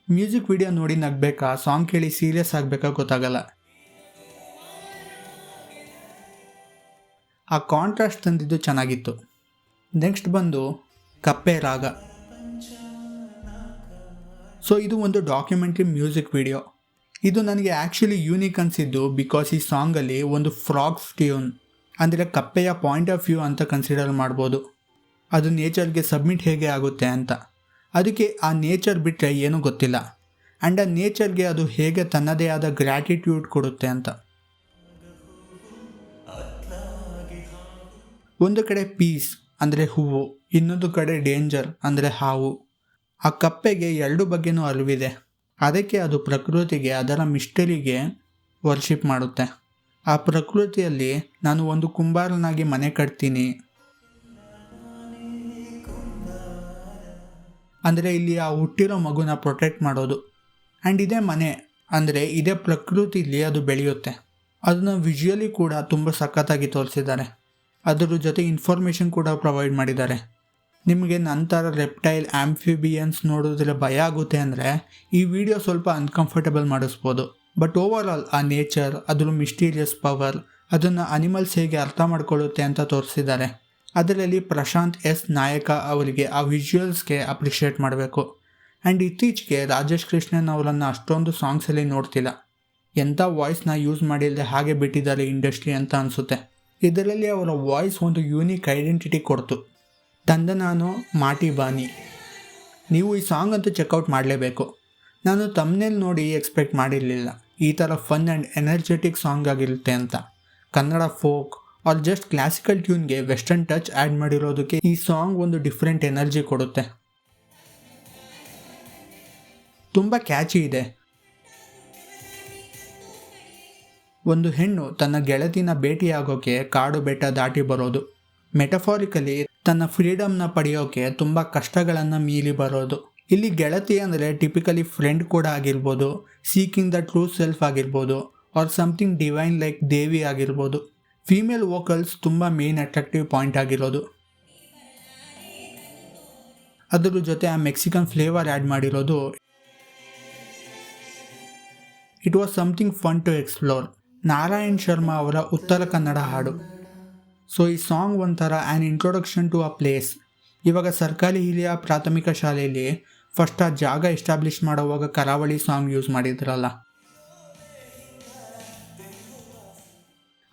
ಮ್ಯೂಸಿಕ್ ವಿಡಿಯೋ ನೋಡಿ ನಗಬೇಕಾ, ಸಾಂಗ್ ಕೇಳಿ ಸೀರಿಯಸ್ ಆಗಬೇಕಾ ಗೊತ್ತಾಗಲ್ಲ. ಆ ಕಾಂಟ್ರಾಸ್ಟ್ ತಂದಿದ್ದು ಚೆನ್ನಾಗಿತ್ತು. ನೆಕ್ಸ್ಟ್ ಬಂದು ಕಪ್ಪೆ ರಾಗ. ಸೊ ಇದು ಒಂದು ಡಾಕ್ಯುಮೆಂಟ್ರಿ ಮ್ಯೂಸಿಕ್ ವಿಡಿಯೋ. ಇದು ನನಗೆ ಆ್ಯಕ್ಚುಲಿ ಯೂನಿಕ್ ಅನಿಸಿದ್ದು ಬಿಕಾಸ್ ಈ ಸಾಂಗಲ್ಲಿ ಒಂದು ಫ್ರಾಗ್ಸ್ ಟ್ಯೂನ್, ಅಂದರೆ ಕಪ್ಪೆಯ ಪಾಯಿಂಟ್ ಆಫ್ ವ್ಯೂ ಅಂತ ಕನ್ಸಿಡರ್ ಮಾಡ್ಬೋದು. ಅದು ನೇಚರ್ಗೆ ಸಬ್ಮಿಟ್ ಹೇಗೆ ಆಗುತ್ತೆ ಅಂತ. ಅದಕ್ಕೆ ಆ ನೇಚರ್ ಬಿಟ್ಟರೆ ಏನೂ ಗೊತ್ತಿಲ್ಲ. ಆ್ಯಂಡ್ ಆ ನೇಚರ್ಗೆ ಅದು ಹೇಗೆ ತನ್ನದೇ ಆದ ಗ್ರ್ಯಾಟಿಟ್ಯೂಡ್ ಕೊಡುತ್ತೆ ಅಂತ. ಒಂದು ಕಡೆ ಪೀಸ್ ಅಂದರೆ ಹೂವು, ಇನ್ನೊಂದು ಕಡೆ ಡೇಂಜರ್ ಅಂದರೆ ಹಾವು. ಆ ಕಪ್ಪೆಗೆ 2 ಬಗ್ಗೆನೂ ಅರಿವಿದೆ. ಅದಕ್ಕೆ ಅದು ಪ್ರಕೃತಿಗೆ, ಅದರ ಮಿಸ್ಟರಿಗೆ ವರ್ಷಿಪ್ ಮಾಡುತ್ತೆ. ಆ ಪ್ರಕೃತಿಯಲ್ಲಿ ನಾನು ಒಂದು ಕುಂಬಾರನಾಗಿ ಮನೆ ಕಟ್ತೀನಿ ಅಂದರೆ ಇಲ್ಲಿ ಆ ಹುಟ್ಟಿರೋ ಮಗುನ ಪ್ರೊಟೆಕ್ಟ್ ಮಾಡೋದು. ಆ್ಯಂಡ್ ಇದೇ ಮನೆ ಅಂದರೆ ಇದೇ ಪ್ರಕೃತಿಲಿ ಅದು ಬೆಳೆಯುತ್ತೆ. ಅದನ್ನು ವಿಜುವಲಿ ಕೂಡ ತುಂಬ ಸಖತ್ತಾಗಿ ತೋರಿಸಿದ್ದಾರೆ. ಅದರ ಜೊತೆ ಇನ್ಫಾರ್ಮೇಷನ್ ಕೂಡ ಪ್ರೊವೈಡ್ ಮಾಡಿದ್ದಾರೆ. ನಿಮಗೆ ನಂತರ ರೆಪ್ಟೈಲ್ ಆಂಫಿಬಿಯನ್ಸ್ ನೋಡಿದ್ರೆ ಭಯ ಆಗುತ್ತೆ ಅಂದರೆ ಈ ವಿಡಿಯೋ ಸ್ವಲ್ಪ ಅನ್ಕಂಫರ್ಟಬಲ್ ಮಾಡಿಸ್ಬೋದು. ಬಟ್ ಓವರ್ ಆಲ್ ಆ ನೇಚರ್, ಅದ್ರ ಮಿಸ್ಟೀರಿಯಸ್ ಪವರ್, ಅದನ್ನು ಅನಿಮಲ್ಸ್ ಹೇಗೆ ಅರ್ಥ ಮಾಡ್ಕೊಳ್ಳುತ್ತೆ ಅಂತ ತೋರಿಸಿದ್ದಾರೆ. ಅದರಲ್ಲಿ ಪ್ರಶಾಂತ್ ಎಸ್ ನಾಯಕ ಅವರಿಗೆ ಆ ವಿಜುವಲ್ಸ್ಗೆ ಅಪ್ರಿಷಿಯೇಟ್ ಮಾಡಬೇಕು. ಆ್ಯಂಡ್ ಇತ್ತೀಚೆಗೆ ರಾಜೇಶ್ ಕೃಷ್ಣನ್ ಅವರನ್ನು ಅಷ್ಟೊಂದು ಸಾಂಗ್ಸಲ್ಲಿ ನೋಡ್ತಿಲ್ಲ. ಎಂಥ ವಾಯ್ಸ್ನ ಯೂಸ್ ಮಾಡಿಲ್ಲದೆ ಹಾಗೆ ಬಿಟ್ಟಿದ್ದಾರೆ ಇಂಡಸ್ಟ್ರಿ ಅಂತ ಅನಿಸುತ್ತೆ. ಇದರಲ್ಲಿ ಅವರ ವಾಯ್ಸ್ ಒಂದು ಯೂನಿಕ್ ಐಡೆಂಟಿಟಿ ಕೊಡ್ತು. ತಂದನಾನೋ ಮಾಟಿ ಬಾನಿ. ನೀವು ಈ ಸಾಂಗ್ ಅಂತೂ ಚೆಕ್ಔಟ್ ಮಾಡಲೇಬೇಕು. ನಾನು ತಮ್ನೇಲ್ ನೋಡಿ ಎಕ್ಸ್ಪೆಕ್ಟ್ ಮಾಡಿರಲಿಲ್ಲ ಈ ಥರ ಫನ್ ಆ್ಯಂಡ್ ಎನರ್ಜೆಟಿಕ್ ಸಾಂಗ್ ಆಗಿರುತ್ತೆ ಅಂತ. Kannada folk or just classical ಟ್ಯೂನ್ಗೆ ವೆಸ್ಟರ್ನ್ ಟಚ್ ಆ್ಯಡ್ ಮಾಡಿರೋದಕ್ಕೆ ಈ ಸಾಂಗ್ ಒಂದು ಡಿಫ್ರೆಂಟ್ ಎನರ್ಜಿ ಕೊಡುತ್ತೆ. ತುಂಬ ಕ್ಯಾಚಿ ಇದೆ. ಒಂದು ಹೆಣ್ಣು ತನ್ನ ಗೆಳತಿನ ಭೇಟಿಯಾಗೋಕೆ ಕಾಡು ಬೆಟ್ಟ ದಾಟಿ ಬರೋದು, ಮೆಟಫಾರಿಕಲಿ ತನ್ನ ಫ್ರೀಡಮ್ನ ಪಡೆಯೋಕೆ ತುಂಬ ಕಷ್ಟಗಳನ್ನು ಮೀರಿ ಬರೋದು. ಇಲ್ಲಿ ಗೆಳತಿ ಅಂದರೆ ಟಿಪಿಕಲಿ ಫ್ರೆಂಡ್ ಕೂಡ ಆಗಿರ್ಬೋದು, ಸೀಕಿಂಗ್ ದ ಟ್ರೂ ಸೆಲ್ಫ್ ಆಗಿರ್ಬೋದು, or something divine like Devi ಆಗಿರ್ಬೋದು. ಫೀಮೇಲ್ ವೋಕಲ್ಸ್ ತುಂಬ ಮೇನ್ ಅಟ್ರಾಕ್ಟಿವ್ ಪಾಯಿಂಟ್ ಆಗಿರೋದು. ಅದರ ಜೊತೆ ಆ ಮೆಕ್ಸಿಕನ್ ಫ್ಲೇವರ್ ಆ್ಯಡ್ ಮಾಡಿರೋದು. It was something fun to explore. Narayan Sharma ಅವರ ಉತ್ತರ ಕನ್ನಡ ಹಾಡು. ಸೊ ಈ ಸಾಂಗ್ ಒಂಥರ an introduction to a place. ಇವಾಗ ಸರ್ಕಾರಿ ಹಿರಿಯ ಪ್ರಾಥಮಿಕ ಶಾಲೆಯಲ್ಲಿ ಫಸ್ಟ್ ಆ ಜಾಗ ಎಸ್ಟಾಬ್ಲಿಷ್ ಮಾಡೋವಾಗ ಕರಾವಳಿ ಸಾಂಗ್ ಯೂಸ್ ಮಾಡಿದ್ರಲ್ಲ,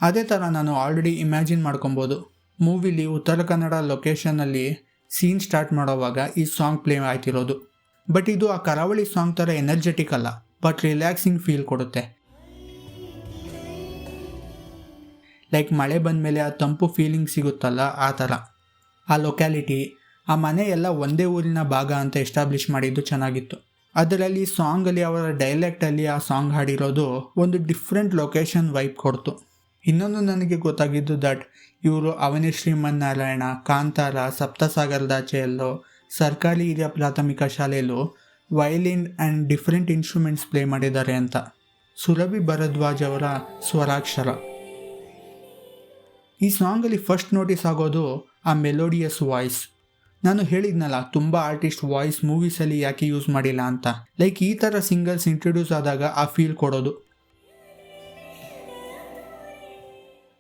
ಅದೇ ಥರ ನಾನು ಆಲ್ರೆಡಿ ಇಮ್ಯಾಜಿನ್ ಮಾಡ್ಕೊಬೋದು. ಮೂವಿಲಿ ಉತ್ತರ ಕನ್ನಡ ಲೊಕೇಶನಲ್ಲಿ ಸೀನ್ ಸ್ಟಾರ್ಟ್ ಮಾಡೋವಾಗ ಈ ಸಾಂಗ್ ಪ್ಲೇ ಆಯ್ತಿರೋದು. ಬಟ್ ಇದು ಆ ಕರಾವಳಿ ಸಾಂಗ್ ಥರ ಎನರ್ಜೆಟಿಕ್ ಅಲ್ಲ, ಬಟ್ ರಿಲ್ಯಾಕ್ಸಿಂಗ್ ಫೀಲ್ ಕೊಡುತ್ತೆ. ಲೈಕ್ ಮಳೆ ಬಂದಮೇಲೆ ಆ ತಂಪು ಫೀಲಿಂಗ್ ಸಿಗುತ್ತಲ್ಲ ಆ ಥರ. ಆ ಲೊಕ್ಯಾಲಿಟಿ, ಆ ಮನೆ ಎಲ್ಲ ಒಂದೇ ಊರಿನ ಭಾಗ ಅಂತ ಎಸ್ಟಾಬ್ಲಿಷ್ ಮಾಡಿದ್ದು ಚೆನ್ನಾಗಿತ್ತು. ಅದರಲ್ಲಿ ಸಾಂಗಲ್ಲಿ ಅವರ ಡೈಲೆಕ್ಟಲ್ಲಿ ಆ ಸಾಂಗ್ ಹಾಡಿರೋದು ಒಂದು ಡಿಫ್ರೆಂಟ್ ಲೊಕೇಶನ್ ವೈಬ್ ಕೊಡ್ತು. ಇನ್ನೊಂದು ನನಗೆ ಗೊತ್ತಾಗಿದ್ದು ದಟ್ ಇವರು ಅವನಿ ಶ್ರೀಮನ್ನಾರಾಯಣ, ಕಾಂತಾರ, ಸಪ್ತಸಾಗರದಾಚೆಯಲ್ಲೋ, ಸರ್ಕಾರಿ ಹಿರಿಯ ಪ್ರಾಥಮಿಕ ಶಾಲೆಯಲ್ಲೂ violin and different instruments play ಮಾಡಿದ್ದಾರೆ ಅಂತ. ಸುರಭಿ ಭರದ್ವಾಜ್ ಅವರ ಸ್ವರಾಕ್ಷರ. ಈ ಸಾಂಗಲ್ಲಿ ಫಸ್ಟ್ ನೋಟಿಸ್ ಆಗೋದು ಆ ಮೆಲೋಡಿಯಸ್ ವಾಯ್ಸ್. ನಾನು ಹೇಳಿದ್ನಲ್ಲ ತುಂಬ ಆರ್ಟಿಸ್ಟ್ ವಾಯ್ಸ್ ಮೂವೀಸಲ್ಲಿ ಯಾಕೆ ಯೂಸ್ ಮಾಡಿಲ್ಲ ಅಂತ. ಲೈಕ್ ಈ ಥರ ಸಿಂಗರ್ಸ್ ಇಂಟ್ರೊಡ್ಯೂಸ್ ಆದಾಗ ಆ ಫೀಲ್ ಕೊಡೋದು.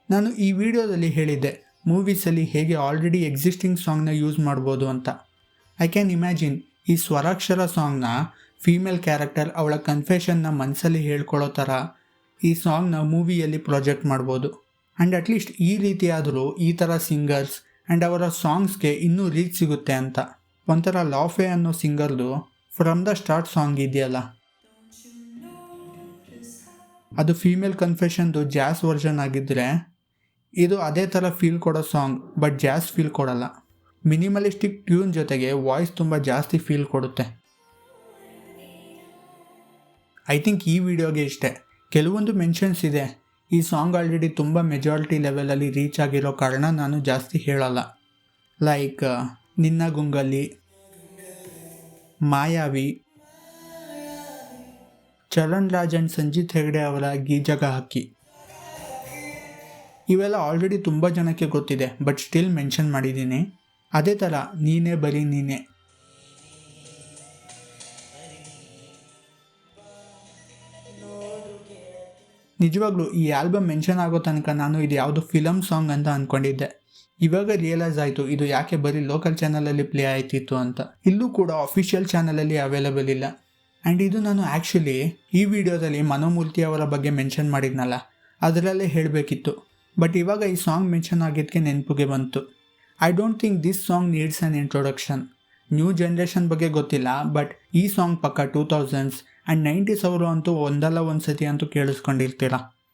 ನಾನು ಈ ವಿಡಿಯೋದಲ್ಲಿ ಹೇಳಿದ್ದೆ ಮೂವೀಸಲ್ಲಿ ಹೇಗೆ ಆಲ್ರೆಡಿ ಎಕ್ಸಿಸ್ಟಿಂಗ್ ಸಾಂಗ್ನ ಯೂಸ್ ಮಾಡ್ಬೋದು ಅಂತ. ಐ ಕ್ಯಾನ್ ಇಮ್ಯಾಜಿನ್ ಈ ಸ್ವರಾಕ್ಷರ ಸಾಂಗ್ನ ಫೀಮೇಲ್ ಕ್ಯಾರೆಕ್ಟರ್ ಅವಳ ಕನ್ಫೆಷನ್ನ ಮನಸ್ಸಲ್ಲಿ ಹೇಳ್ಕೊಳ್ಳೋ ಥರ ಈ ಸಾಂಗ್ನ ಮೂವಿಯಲ್ಲಿ ಪ್ರೊಜೆಕ್ಟ್ ಮಾಡ್ಬೋದು. ಆ್ಯಂಡ್ ಅಟ್ಲೀಸ್ಟ್ ಈ ರೀತಿಯಾದರೂ ಈ ಥರ ಸಿಂಗರ್ಸ್ ಆ್ಯಂಡ್ ಅವರ ಸಾಂಗ್ಸ್ಗೆ ಇನ್ನೂ ರೀಚ್ ಸಿಗುತ್ತೆ ಅಂತ. ಒಂಥರ ಲಾಫೆ ಅನ್ನೋ ಸಿಂಗರ್ದು ಫ್ರಮ್ ದ ಸ್ಟಾರ್ಟ್ ಸಾಂಗ್ ಇದೆಯಲ್ಲ, ಅದು ಫೀಮೇಲ್ ಕನ್ಫೆಷನ್ದು ಜಾಸ್ ವರ್ಷನ್ ಆಗಿದ್ದರೆ ಇದು ಅದೇ ಥರ ಫೀಲ್ ಕೊಡೋ ಸಾಂಗ್, ಬಟ್ ಜಾಸ್ ಫೀಲ್ ಕೊಡಲ್ಲ. ಮಿನಿಮಲಿಸ್ಟಿಕ್ ಟ್ಯೂನ್ ಜೊತೆಗೆ ವಾಯ್ಸ್ ತುಂಬ ಜಾಸ್ತಿ ಫೀಲ್ ಕೊಡುತ್ತೆ. ಐ ಥಿಂಕ್ ಈ ವಿಡಿಯೋಗೆ ಇಷ್ಟೇ. ಕೆಲವೊಂದು ಮೆನ್ಷನ್ಸ್ ಇದೆ. ಈ ಸಾಂಗ್ ಆಲ್ರೆಡಿ ತುಂಬ ಮೆಜಾರಿಟಿ ಲೆವೆಲಲ್ಲಿ ರೀಚ್ ಆಗಿರೋ ಕಾರಣ ನಾನು ಜಾಸ್ತಿ ಹೇಳಲ್ಲ. ಲೈಕ್ ನಿನ್ನ ಗುಂಗಲಿ, ಮಾಯಾವಿ, ಚರಣ್ ರಾಜ್ ಆ್ಯಂಡ್ ಸಂಜಿತ್ ಹೆಗ್ಡೆ ಅವರ ಗೀಜಗ ಹಕ್ಕಿ, ಇವೆಲ್ಲ ಆಲ್ರೆಡಿ ತುಂಬ ಜನಕ್ಕೆ ಗೊತ್ತಿದೆ, ಬಟ್ ಸ್ಟಿಲ್ ಮೆನ್ಷನ್ ಮಾಡಿದ್ದೀನಿ. ಅದೇ ಥರ ನೀನೇ ಬರೀ ನೀನೇ. ನಿಜವಾಗ್ಲೂ ಈ ಆಲ್ಬಮ್ ಮೆನ್ಷನ್ ಆಗೋ ತನಕ ನಾನು ಇದು ಯಾವುದು ಫಿಲಮ್ ಸಾಂಗ್ ಅಂತ ಅಂದ್ಕೊಂಡಿದ್ದೆ. ಇವಾಗ ರಿಯಲೈಸ್ ಆಯಿತು ಇದು ಯಾಕೆ ಬರೀ ಲೋಕಲ್ ಚಾನಲಲ್ಲಿ ಪ್ಲೇ ಆಯ್ತಿತ್ತು ಅಂತ. ಇಲ್ಲೂ ಕೂಡ ಅಫಿಷಿಯಲ್ ಚಾನಲಲ್ಲಿ ಅವೈಲೇಬಲ್ ಇಲ್ಲ. ಆ್ಯಂಡ್ ಇದು ನಾನು ಆ್ಯಕ್ಚುಲಿ ಈ ವಿಡಿಯೋದಲ್ಲಿ ಮನೋಮೂರ್ತಿ ಅವರ ಬಗ್ಗೆ ಮೆನ್ಷನ್ ಮಾಡಿದ್ನಲ್ಲ, ಅದರಲ್ಲೇ ಹೇಳಬೇಕಿತ್ತು. ಬಟ್ ಇವಾಗ ಈ ಸಾಂಗ್ ಮೆನ್ಷನ್ ಆಗಿದ್ದಕ್ಕೆ ನೆನಪಿಗೆ ಬಂತು. I don't think this song needs an introduction. New generation ಬಗ್ಗೆ ಗೊತ್ತಿಲ್ಲ, ಬಟ್ ಈ ಸಾಂಗ್ ಪಕ್ಕ 2000s ಆ್ಯಂಡ್ 90s ಅವರು ಅಂತೂ ಒಂದಲ್ಲ ಒಂದು ಸತಿ ಅಂತೂ ಕೇಳಿಸ್ಕೊಂಡಿರ್ತೀರ.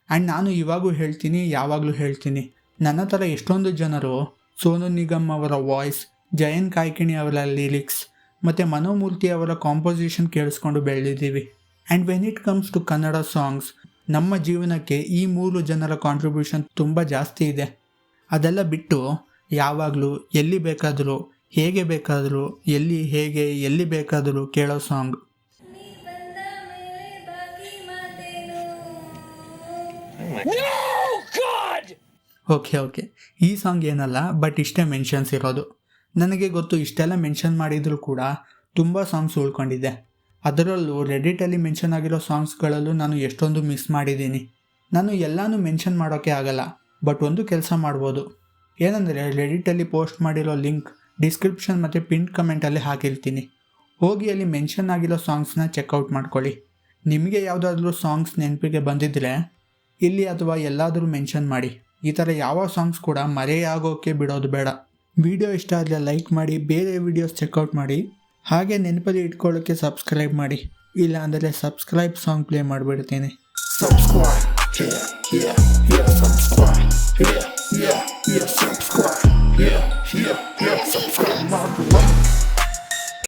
ಆ್ಯಂಡ್ ನಾನು ಇವಾಗೂ ಹೇಳ್ತೀನಿ, ಯಾವಾಗಲೂ ಹೇಳ್ತೀನಿ, ನನ್ನ ಥರ ಎಷ್ಟೊಂದು ಜನರು ಸೋನು ನಿಗಮ್ ಅವರ ವಾಯ್ಸ್, ಜಯನ್ ಕಾಯ್ಕಿಣಿ ಅವರ ಲಿರಿಕ್ಸ್ ಮತ್ತು ಮನೋಮೂರ್ತಿ ಅವರ ಕಾಂಪೋಸಿಷನ್ ಕೇಳಿಸ್ಕೊಂಡು ಬೆಳೆದಿದ್ದೀವಿ. And when it comes to Kannada songs, ನಮ್ಮ ಜೀವನಕ್ಕೆ ಈ 3 ಜನರ ಕಾಂಟ್ರಿಬ್ಯೂಷನ್ ತುಂಬ ಜಾಸ್ತಿ ಇದೆ. ಅದೆಲ್ಲ ಬಿಟ್ಟು ಯಾವಾಗಲೂ ಎಲ್ಲಿ ಬೇಕಾದರೂ, ಹೇಗೆ ಬೇಕಾದರೂ, ಎಲ್ಲಿ ಬೇಕಾದರೂ ಕೇಳೋ ಸಾಂಗ್. ಓಕೆ ಈ ಸಾಂಗ್ ಏನಲ್ಲ, ಬಟ್ ಇಷ್ಟೇ ಮೆನ್ಷನ್ಸ್ ಇರೋದು. ನನಗೆ ಗೊತ್ತು ಇಷ್ಟೆಲ್ಲ ಮೆನ್ಷನ್ ಮಾಡಿದರೂ ಕೂಡ ತುಂಬ ಸಾಂಗ್ಸ್ ಉಳ್ಕೊಂಡಿದೆ. ಅದರಲ್ಲೂ ರೆಡಿಟಲ್ಲಿ ಮೆನ್ಷನ್ ಆಗಿರೋ ಸಾಂಗ್ಸ್ಗಳಲ್ಲೂ ನಾನು ಎಷ್ಟೊಂದು ಮಿಸ್ ಮಾಡಿದ್ದೀನಿ. ನಾನು ಎಲ್ಲನೂ ಮೆನ್ಷನ್ ಮಾಡೋಕ್ಕೆ ಆಗಲ್ಲ, ಬಟ್ ಒಂದು ಕೆಲಸ ಮಾಡ್ಬೋದು. ಏನಂದರೆ ರೆಡಿಟಲ್ಲಿ ಪೋಸ್ಟ್ ಮಾಡಿರೋ ಲಿಂಕ್ ಡಿಸ್ಕ್ರಿಪ್ಷನ್ ಮತ್ತು ಪಿನ್ ಕಮೆಂಟಲ್ಲಿ ಹಾಕಿರ್ತೀನಿ. ಹೋಗಿ ಅಲ್ಲಿ ಮೆನ್ಷನ್ ಆಗಿರೋ ಸಾಂಗ್ಸ್ನ ಚೆಕ್ಔಟ್ ಮಾಡ್ಕೊಳ್ಳಿ. ನಿಮಗೆ ಯಾವುದಾದ್ರೂ ಸಾಂಗ್ಸ್ ನೆನಪಿಗೆ ಬಂದಿದ್ದರೆ ಇಲ್ಲಿ ಅಥವಾ ಎಲ್ಲಾದರೂ ಮೆನ್ಷನ್ ಮಾಡಿ. ಈ ಥರ ಯಾವ ಸಾಂಗ್ಸ್ ಕೂಡ ಮರೆಯಾಗೋಕ್ಕೆ ಬಿಡೋದು ಬೇಡ. ವಿಡಿಯೋ ಇಷ್ಟ ಆದರೆ ಲೈಕ್ ಮಾಡಿ, ಬೇರೆ ವಿಡಿಯೋಸ್ ಚೆಕ್ಔಟ್ ಮಾಡಿ, ಹಾಗೆ ನೆನಪಲ್ಲಿ ಇಟ್ಕೊಳ್ಳೋಕ್ಕೆ ಸಬ್ಸ್ಕ್ರೈಬ್ ಮಾಡಿ. ಇಲ್ಲ ಅಂದರೆ ಸಬ್ಸ್ಕ್ರೈಬ್ ಸಾಂಗ್ ಪ್ಲೇ ಮಾಡಿಬಿಡ್ತೀನಿ. Subscribe, subscribe, subscribe, subscribe, subscribe.